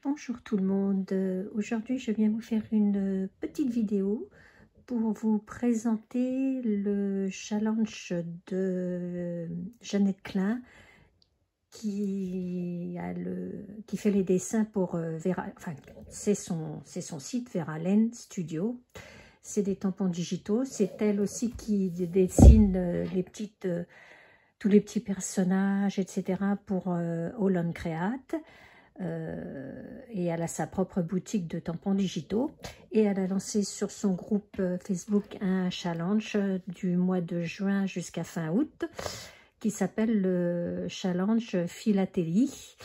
Bonjour tout le monde, aujourd'hui je viens vous faire une petite vidéo pour vous présenter le challenge de Jeannette Klein qui fait les dessins pour enfin c'est son site Verlaine Studio. C'est des tampons digitaux, c'est elle aussi qui dessine tous les petits personnages, etc. pour Holland Create. Et elle a sa propre boutique de tampons digitaux et elle a lancé sur son groupe Facebook un challenge du mois de juin jusqu'à fin août qui s'appelle le challenge philatélie.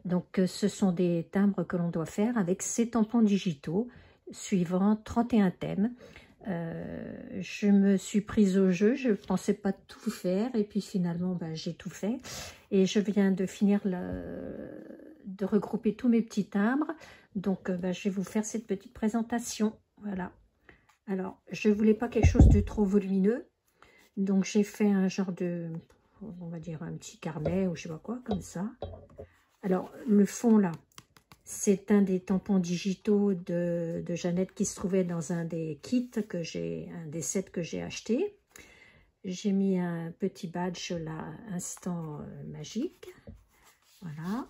Donc ce sont des timbres que l'on doit faire avec ces tampons digitaux suivant 31 thèmes. Je me suis prise au jeu, je ne pensais pas tout faire et puis finalement j'ai tout fait et je viens de finir de regrouper tous mes petits timbres, donc je vais vous faire cette petite présentation. Voilà, alors je voulais pas quelque chose de trop volumineux, donc j'ai fait un genre de, on va dire un petit carnet ou je sais pas quoi comme ça. Alors le fond là, c'est un des tampons digitaux de Jeannette qui se trouvait dans un des kits que j'ai, un des sets que j'ai acheté. J'ai mis un petit badge là, instant magique. Voilà.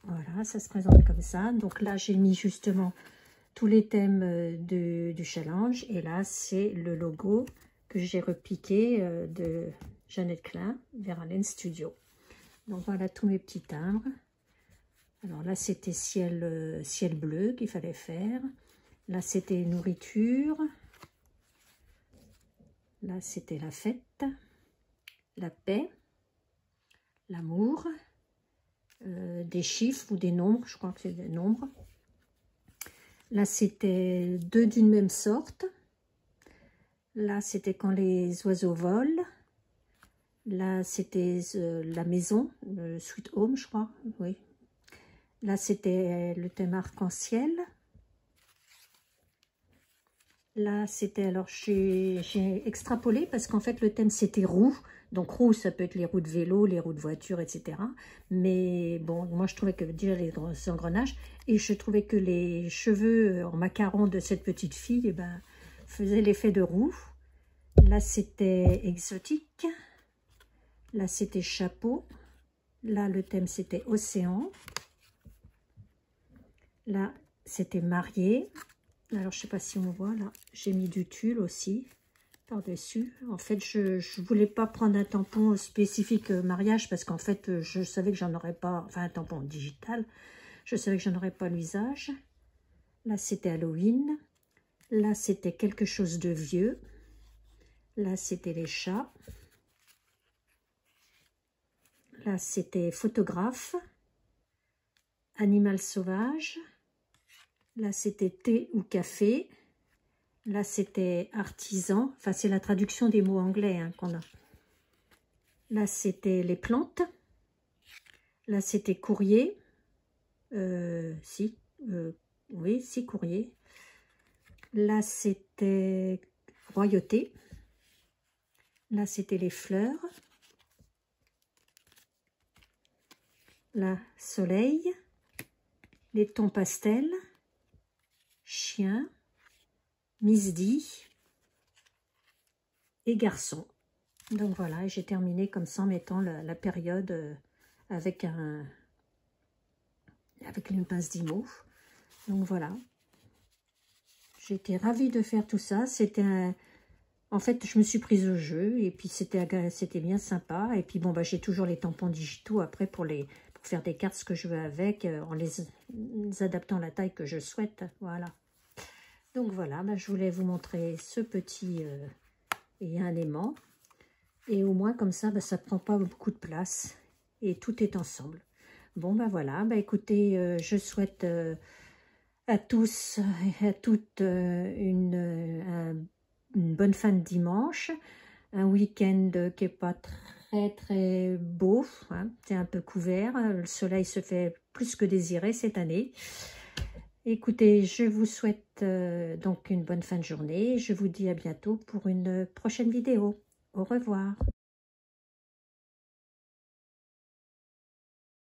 Voilà, ça se présente comme ça. Donc là, j'ai mis justement tous les thèmes du challenge. Et là, c'est le logo que j'ai repiqué de Jeannette Klein, Verlaine Studio. Donc voilà tous mes petits timbres. Alors là, c'était ciel bleu qu'il fallait faire. Là, c'était nourriture. Là, c'était la fête, la paix, l'amour, des chiffres ou des nombres. Je crois que c'est des nombres. Là, c'était deux d'une même sorte. Là, c'était quand les oiseaux volent. Là, c'était la maison, le Sweet Home, je crois. Oui. Là, c'était le thème arc-en-ciel. Là, c'était, alors j'ai extrapolé parce qu'en fait, le thème, c'était roue. Donc, roue, ça peut être les roues de vélo, les roues de voiture, etc. Mais bon, moi, je trouvais que déjà les engrenages, et je trouvais que les cheveux en macaron de cette petite fille, eh ben, faisaient l'effet de roue. Là, c'était exotique. Là, c'était chapeau. Là, le thème, c'était océan. Là, c'était marié. Alors, je ne sais pas si on voit, là, j'ai mis du tulle aussi par-dessus. En fait, je ne voulais pas prendre un tampon spécifique mariage parce qu'en fait, je savais que j'en aurais pas, enfin un tampon digital, je savais que j'en aurais pas l'usage. Là, c'était Halloween. Là, c'était quelque chose de vieux. Là, c'était les chats. Là, c'était photographe. Animal sauvage. Là, c'était thé ou café. Là, c'était artisan. Enfin, c'est la traduction des mots anglais hein, qu'on a. Là, c'était les plantes. Là, c'était courrier. Oui, courrier. Là, c'était royauté. Là, c'était les fleurs. Là, soleil. Les tons pastels. Chien. Misdi et garçon. Donc voilà, j'ai terminé comme ça en mettant la période avec une pince d'IMO. Donc voilà, j'étais ravie de faire tout ça. C'était en fait, je me suis prise au jeu et puis c'était bien sympa. Et puis bon, j'ai toujours les tampons digitaux après pour faire des cartes ce que je veux avec, en les adaptant à la taille que je souhaite. Voilà. Donc voilà, je voulais vous montrer ce petit et un aimant. Et au moins comme ça, ça ne prend pas beaucoup de place. Et tout est ensemble. Bon, voilà, écoutez, je souhaite à tous et à toutes une bonne fin de dimanche. Un week-end qui n'est pas très beau. Hein, c'est un peu couvert. Le soleil se fait plus que désiré cette année. Écoutez, je vous souhaite donc une bonne fin de journée. Je vous dis à bientôt pour une prochaine vidéo. Au revoir.